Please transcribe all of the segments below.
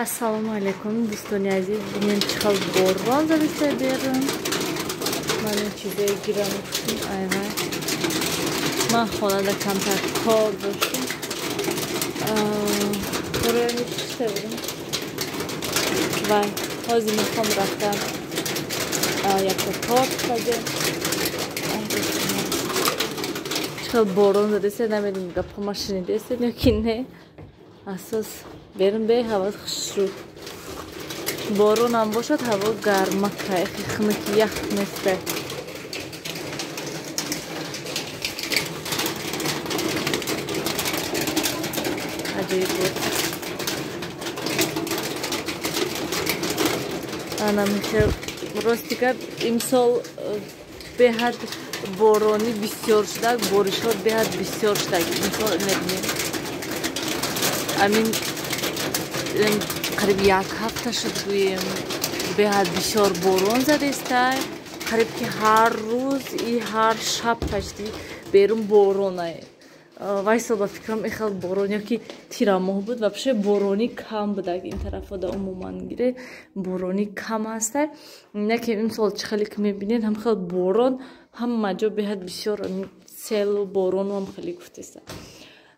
Assalomu alaykum do'stlar aziz. Bugun chiqib borgan zavista berim. Mana ichida giram uchun ayva. Men xonada kamtar kor dashtim. Qo'rani ishlaydim. Va hozir me'mon raftam. Yakta tort qildim. Chiqib borgan zavista namidim gap mashina desa yoki ne. Asos بریم به هوا خوشرو بارون هم باشد هوا گرمه که خنکی یخ مثل عجیب بود انا میشه راستی که امسال به حد بارانی بسیار شده بارشات به حد بسیار شده امسال نبینیم امین قریب یک هفته شد گویم به حد بسیار باران زده است قریب که هر روز ای هر شب پشتی بیرون بارانه وایسال با فکرم ایخال باران یا که تیراماه بود و بشه بارانی کم بود اگه این طرف دا عموما گیره بارانی کم هسته نه که این سال چه خیلی که میبینید هم خیلی باران هم مجا به حد بسیار سیل و باران هم خیلی گفته است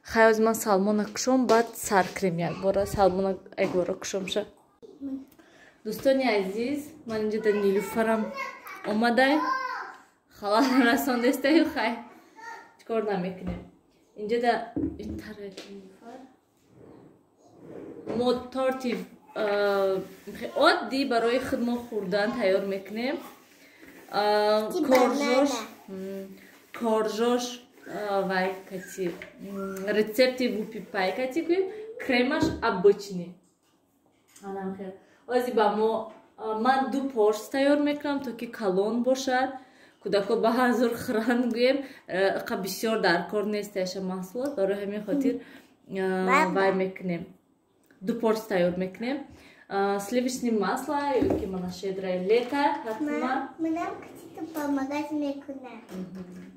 خیلی از من سالمون کشم بعد سر کریم یک باره سالمون یک باره کشم شه دوستانی عزیز من اینجا در نیلوفرم اومده خلاص رسانده است یا خیلی چکار نمیکنیم اینجا در این طرح نیلوفر موتورتیو عادی برای خدمت خوردن تیار میکنیم کارجاش вай кати рецепты выпипай кати куим кремаш обычный анам хел ози ба мо ман ду порш тайёр мекунам то ки калон бошад кудако ба ҳазор хуран гӯем қа бисёр дар кор нест яша маҳсулот барои ҳамин хотир вай мекунем ду порш тайёр мекунем сливочное масло ёки мана щедрое лето ҳатман манам помогать мекунам.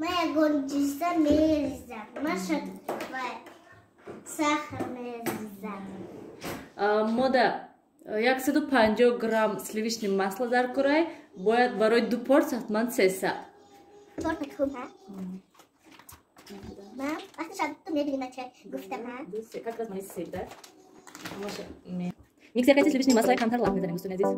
Моя горчица мерза, Маша сахар мерза. Мода 150 грамм сливочное масло дар курай, бояд барои ду порс ҳатман 300. Торт мекунам, ҳа? Мам, вақти шад ту мебиним чай гуфтам, ҳа? Как раз мои седа. Миксер кати сливочное масло камтар лав мезанем, устуне здесь.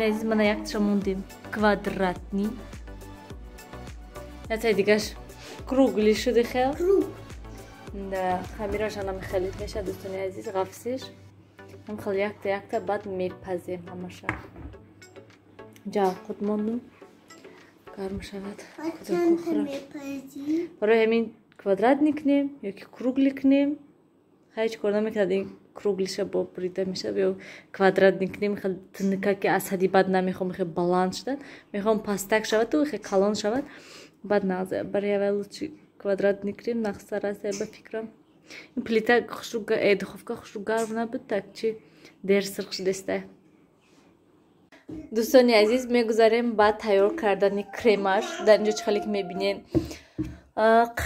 Из мене як трамундим квадратний. Я цей дигаш круглий шуде хел. Круг. Да, хамираш анам хелит меша دوستان عزیز غفسش. هم خل якта بعد میپزیم همشا. جا خود موندم. گرم شود. برای همین کвадратник کنیم یا که کروگلی کنیم خیلی کار نمیکرد این کروگلیش با بریده میشه یا کوادرات نکنی میخواد تنکه که اسدی بد نمیخوام میخواد بالانس شدن میخوام پاستک شود تو خیلی کلان شود بعد نازه برای اول چی کوادرات نکنیم نخسته است به فکرم این پلیتا خوشو دخوفکا خوشو گرم نبود так چی دیر سرخ شده دوستان عزیز میگذاریم بعد تیار کردن کرمش در اینجا چه خیلی که میبینین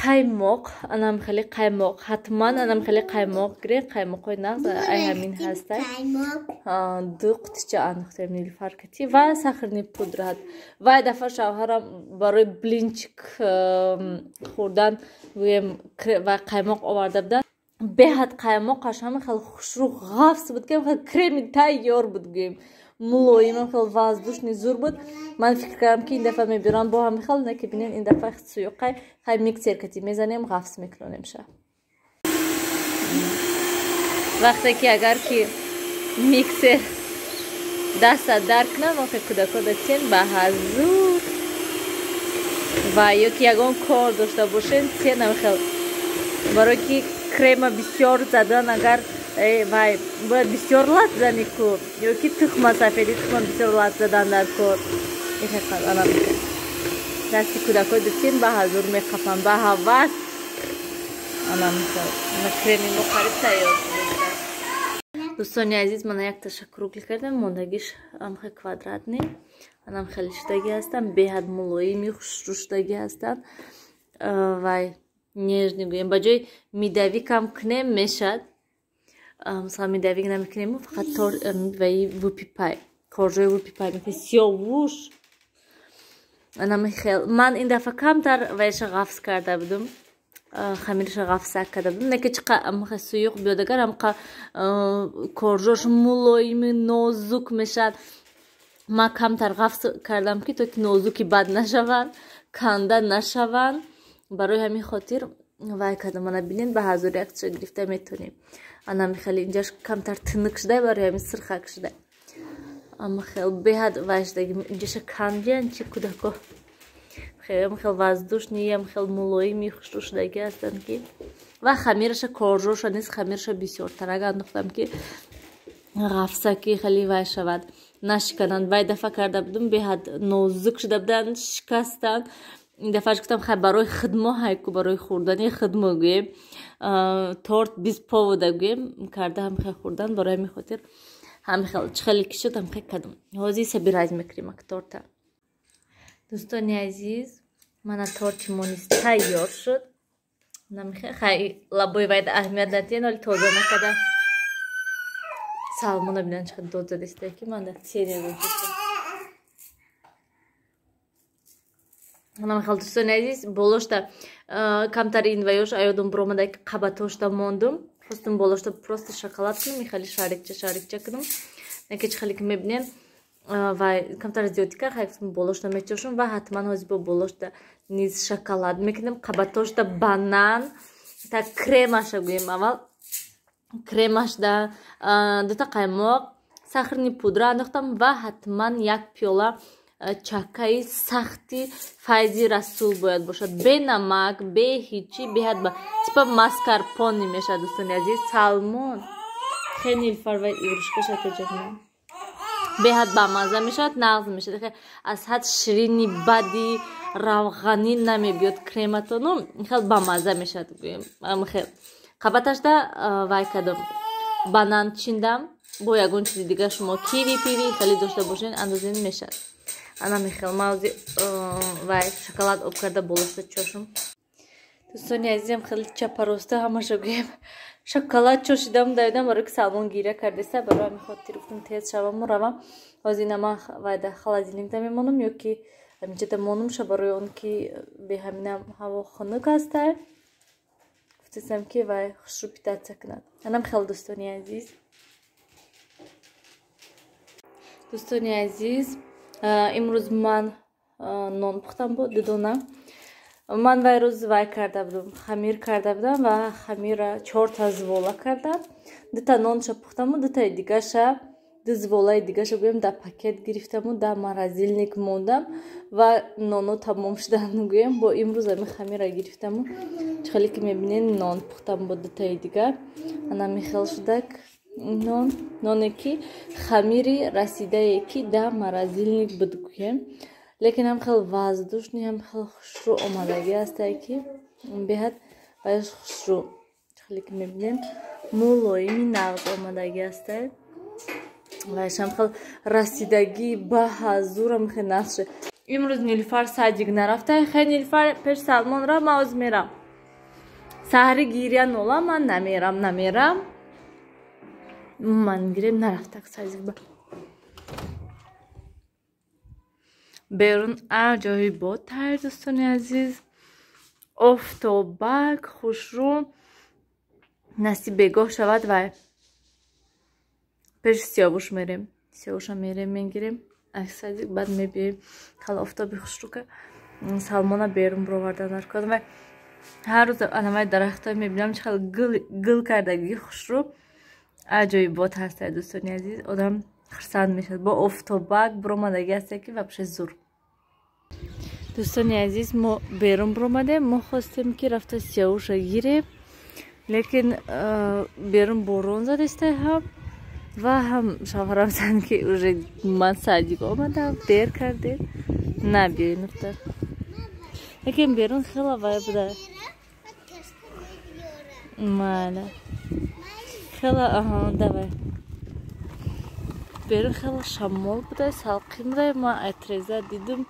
قایماق انم خیلی قایماق حتما انم خیلی قایماق گیرین قایماقای نغز ای همین هسته دو قطعه انداختیم نیلوفر کتی و ساخرنی پودر و دفعه شوهرم برای بلینچک خوردن و قایماق آورده بودن بهت قایماقش هم خیلی خوشرو غافس بود که خیلی کرمی تیار بود گیم ملویم خیلی воздушный زور بود من فکر کردم که این دفعه میبرم با هم خیلی نه که بینین این دفعه سویقای خیلی میکسر کتی میزنیم غفص میکنیم شه وقتی که اگر که میکسر دست درک نموقع کودکا دستین به حضور و یکی یکان کار داشته باشین تینم خیلی برای که کرم بسیار زدن اگر وای باید بسیار لات زنی کو یا کی تخم سفیدی تخم بسیار لات زدن در کار این خیلی آنام دستی کودکای دستین به حضور میخوام به هواس آنام کرمی مخارج تیار شده دوستان عزیز من یک تاشا کروگل کردم موندگیش هم خیلی کوادرات نیم آنام خیلی شدگی هستم بهد ملویمی خوش روشدگی هستم وای نیجنی گویم بجای میدوی کم کنیم میشد مثلا میدوی نمیکنیم فقط تور وی وپی پای کارجای وپی پای میکنیم سیاوش من این دفعه کمتر ویش غفص کرده بودم خمیرش غفص کرده بودم نه که چقدر سویق بیاد اگر هم کارجاش ملایمی نازک میشد ما کمتر غفص کردم که تو که نازکی بد نشوند کنده نشوند برای همین خاطر وای کردم من بینین به حضور یک چه گرفته میتونیم انا خیلی اینجاش کمتر تنک شده برای همین سرخک شده اما خیلی بهد وایش دیگه اینجاش کندین چی کودکو خیلی وزدوش نیم خیلی ملایمی خوش شدگی هستن که و خمیرش کارجوش نیست خمیرش بسیار تنگ انداختم که غفصه که خیلی وای شود نشکنند وای دفعه کرده بودم بهد نازک شده بودن شکستن این دفعه گفتم خیلی برای خدمه هایکو برای خوردنی خدمه گویم تورت 20 پاوده گویم کرده هم خیلی خوردن برای همین خاطر هم خیلی کشید هم خیلی کدوم حاضی سبیراز میکریم اک تورتا دوستان عزیز من تورت مونیز تیار شد خیلی لبوی باید اهمیت ندین ولی توضیح نکده سالمونه بینن چقدر دود زده استه که من در تیری رو من خیلی دوستان عزیز болошта камтари ин ваёш аёдам биромада ки қабатошта мондум хостум болошта просто шоколад кунам и хеле шарикча кунам неки чи хеле ки мебинем ва камтар зиёди кар хеле болошта мечошум ва ҳатман ҳозир бо болошта низ шоколад мекунам қабатошта банан та кремаша гӯем аввал кремашда дута қаймоқ сахрни пудра андохтам ва ҳатман як пиёла чакаи сахти файзи расул бояд бошад бе намак бе ҳичи беҳад ба типа маскарпоне мешавад дӯстони азиз салмон хеле нилфарвай игрушкаша теҷонам беҳад бамаза мешавад нағз мешавад аз ҳад ширини бади равғанӣ намебиёд крематону хеле бамаза мешавад гӯем хеле қабаташда вай кардам банан чиндам бо ягон чизи дига шумо киви пиви хеле дошта бошед андозин мешавад ана михел маузи вай шоколад об карда болошта чошум дӯстони азизам хеле чапароста ҳамаша гӯем шоколад чошидам давидам барои ки салмон гира кардеста барои ҳамин хотир гуфтам тез шаваму равам ҳозир нама вайда холодильникда мемонам ё ки ҳаминҷода монумша барои он ки беҳаминам ҳаво хунук аста гуфтастам ки вай хушрӯ питатсия кунад анам хеле дӯстони азиз дӯстони азиз имрӯз ман нон пухтам буд дудона ман вай рӯз вай карда будам хамир карда будам ва хамира 4 та звола кардам 2 та нонша пухтаму 2 таи дигаша дизволаи дигаша гӯем дар пакет гирифтаму дар морозилник мондам ва ноно тамом шудан гӯем бо имрӯз ами хамира гирифтаму чхеле ки мебинед нон пухтам бо дутаи дигар ана михел шудак ноне ки хамири расидае ки дар морозилник буд гӯем лекин ҳам хел воздушни ҳам хел хушрӯ омадагӣ ҳастае ки беҳад вайш хушрӯ чхеле ки мебинем мулоими нағз омадагӣ ҳастае вайшам хел расидагӣ ба ҳазурам хел нақше имрӯз Нилуфар садик нарафта хе Нилуфар пеш Салмон ра ман оз мерам саҳри гиря нола ман намерам ман гирем нарафта садик ба берун аҷои бод тайр дӯстони азиз офтобак хушрӯ насиб бегоҳ шавад вай пеш сиёвуш мерем сиёвуша мерем мегирем аксадик баъд мебием хал офтоби хушрӯка Салмона берун бировардан аркон вай ҳар рӯз анавай дарахтҳои мебинам чхел гул кардагӣ хушрӯ аҷои бод ҳастае дӯстони азиз одам хурсанд мешавад бо офтобак биромадагӣ ҳастае ки вабше зур дӯстони азиз мо берун биромадем мо хостем ки рафта сиёвуша гирем лекин берун борон задистае ҳам ва ҳам шавҳарам занд ки уже ман садик омадам дер кардем набиёй нуфта лекин берун хела вай буда мала хела давай берун хела шамол буда салқин буда ман айтреза дидум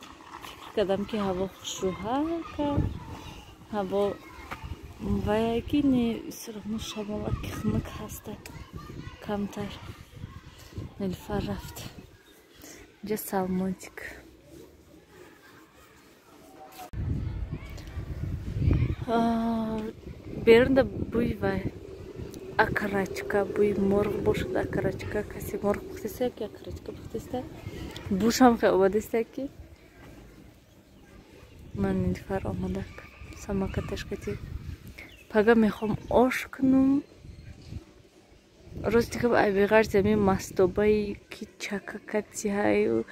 фикр кардам ки ҳаво хушрӯҳака ҳаво вая ки не сироҳно шамола ки хунук ҳаста камтар Нилуфар рафт инҷа Салмотик берунда бӯи вай акрачка бӯи морғ бошад акрачка каси морғ пухтистае ки акрачка пухтистае бушам хе омадистае ки ман Нилуфар омадак самакаташкати пага мехом ош кунум ростикам айбеғар зами мастобаи ки чака кати ҳаю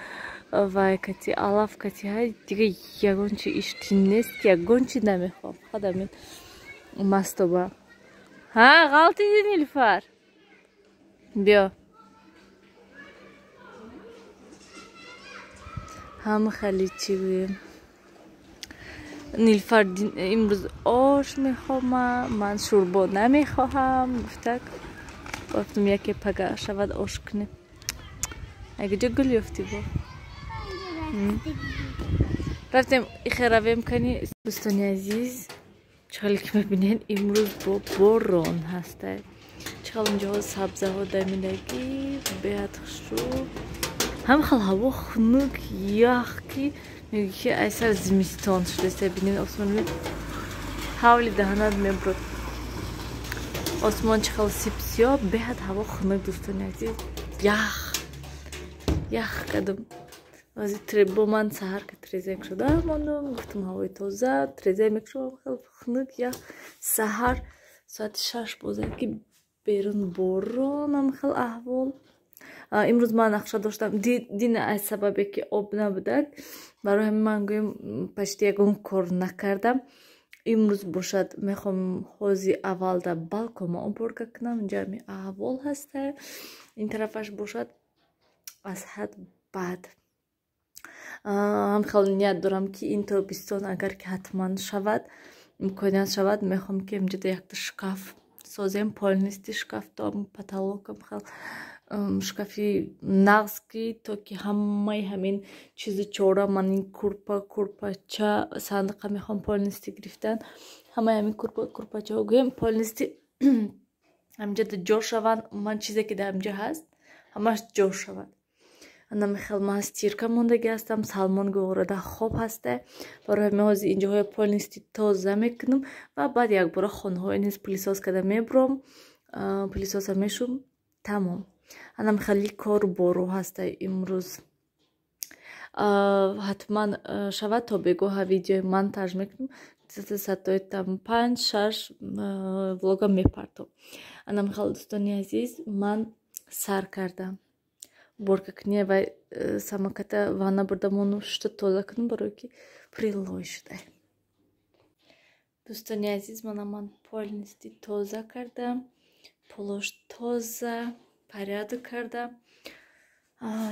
вай кати алаф кати ҳай дига ягон чи ишти нест ки ягон чи намехоҳам фақат амин мастоба ҳа ғалтиди Нилуфар биё ҳама хали чи гӯем Нилуфар имрӯз ош мехоҳам ман шӯрбо намехоҳам гуфтак гуфтам яке пага шавад ош кунем агиҷо гул ёфти бо рафтем ихе равем кани дӯстони азиз чхеле ки мебинед имрӯз бо борон ҳастае чхел инҷоҳо сабзаҳо дамидагӣ беҳад хушрӯ ҳам хел ҳаво хунук ях ки меги ки айсар зимистон шудастае бинед осмон ҳавли даҳанат мебурад осмон чхел сипсиёҳ беҳад ҳаво хунук дӯстони азиз ях кардам бо ман саҳар ки треза мекушодам мондум гуфтам ҳавои тоза треза мекушодам хел хунук ях саҳар соати 6 бозад ки берун боронам хел аҳвол имрӯз ман нақша доштам дина аз сабабе ки об набудак барои ҳамин ман гӯем пашти ягон кор накардам имрӯз бошад мехоҳам ҳози аввал дар балкома уборка кунам инҷа ҳамин аҳвол ҳастае ин тарафаш бошад аз ҳад бад ҳам хел ният дорам ки ин тобистон агар ки ҳатман шавад имконият шавад мехоҳам ки инҷода якта шкаф созем полнисти шкаф тоам потолокам хел шкафи нағз ки то ки ҳамаи ҳамин чизи чора ман ин курпача сандиқа мехоҳам полнисти гирифтан ҳамаи ҳамин курпачаҳо гӯем полнисти ҳамҷода ҷо шаванд ман чизе ки дар ҳамҷо ҳаст ҳамаш ҷо шавад намехел ман стирка мондагӣ ҳастам Салмон гӯворада хоб ҳастае барои ҳамин ҳози инҷоҳои полнисти тоза мекунам ва баъд якбора хонаҳои низ пилисоз карда мебурам пилисоза мешум тамом анам хели кору бору ҳастае имрӯз ҳатман шавад то бегоҳа видеои монтаж мекунам сатои там 5-6 влога мепартом анам хел дӯстони азиз ман сар кардам уборка кунӣ ва самоката ванна бурдам ону шута тоза кунам барое ки прилой шуда. Дӯстони азиз, ман полнисти тоза кардам, полош тоза порядок кардам,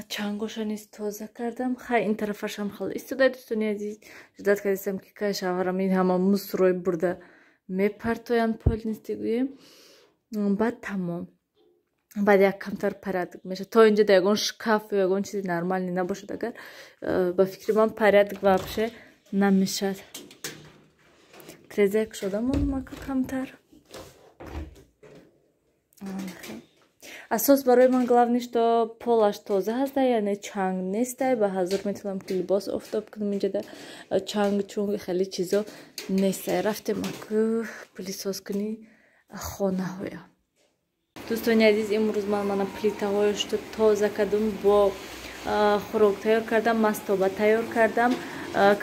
чангоша низ тоза кардам. Хай ин тарафашам хеле истода. Дӯстони азиз, жудат кардам ки кай шавҳарам ин ҳама мусрои бурда мепартоянд полнисти гӯем. Баъд тамом. Баъд як камтар порядок меша. То инҷа да ягон шкаф ё ягон чизи нормалӣ набошад, агар ба фикри ман порядок вообще намешад. Трезак шудам мака камтар. Асос барои ман главни, што полаш тоза ҳаст, яъне чанг нест. Ба ҳазур метавонам ки либос офтоб кунам. Инҷа да чанг чунг хеле чизо нест. Рафтем аку пилисоз кунӣ хонаҳоя. Дӯстони азиз, имрӯз ман плитаҳояшто тоза кардам, бо хӯрок тайёр кардам, мастоба тайёр кардам,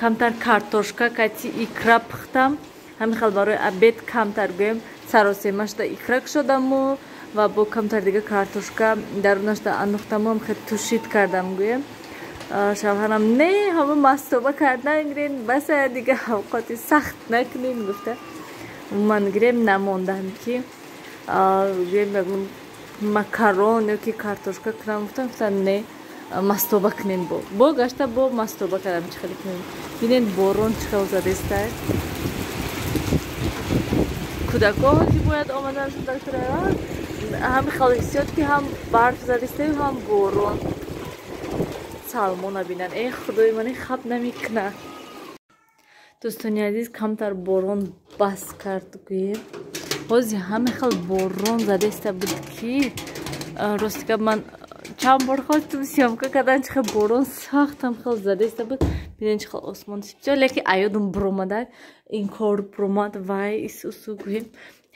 камтар картошка, кати икра пухтам. Ҳамин хел барои обед камтар гӯем саросема шуда икра кушодаму ва бо камтар дига картошка дарунашда анӯхтаму ҳамхел тушид кардам гӯем. Шавҳарам не ҳама мастоба кардан гирем, баса дига авқоти сахт накунем гуфта. Ман гирем намондам ки гӯем ягон макарон ё ки картошка кунам. Гуфтам не мастоба кунем, бо гашта бо мастоба кардам. Чӣ хеле кунем. Бинед борон чӣ хел задестае. Кӯдакҳо ки бояд омадан шуд доктора ҳамин хел ҳиссиёт ки ҳам барф задестаю ҳам борон. Салмона бинанд. Худои ман хаб намекуна. Дӯстони азиз, камтар борон бас кард гӯем. ҳози ҳамин хел борон задеста буд ки ростика ман чанд бор хостам сёмка кардан, чӣ хел борон сахт ҳамхел задеста буд. Бинед чӣ хел осмон сипҷо, леки аёдам буромада ин кор буромад. Вай исусу гӯем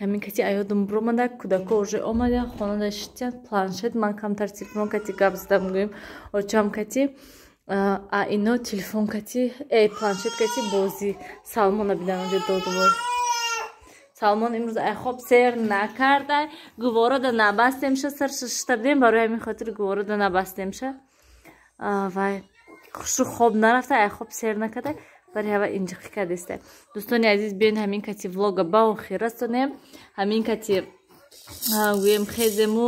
ҳамин кати аёдам буромада. Кӯдакҳо уже омада хонада шитянд. Планшет ман камтар телефон кати гап задам гӯем. Очам кати ино телефон кати планшет кати бозӣ. Салмона бидан онҷа додувор. Салмон имрӯз айхоб сер накардай. Гуворода набастемша сар шишта бидем, барои ҳамин хотир гуворода набастемша. Вай хушу хоб нарафта, айхоб сер накардай. Бари ҳава инҷиқи кардестай. Дӯстони азиз, биён ҳамин кати влога ба охир расонем. Ҳамин кати гӯем хезему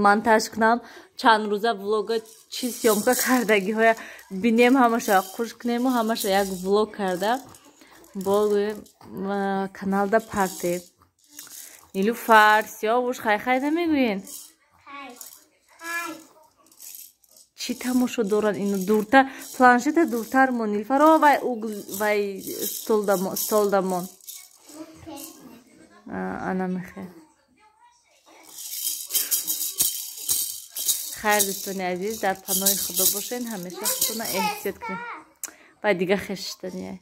монтаж кунам. Чанд рӯза влога чӣ сёмка кардагиҳоя бинем, ҳамаша қуш кунему, ҳамаша як влог карда бо гӯем каналда партем. Нилуфар, Сиёвуш, хай намегӯен? Чӣ тамошо дорад ино дуртар, планшета дуртар мон. Нилуфар вай столдамон. Ана мехел. Хайр дӯстони азиз, дар паноҳи худо бошен, ҳамеша худтона эҳтиёт кунед. Вай дига хеш шуданияй.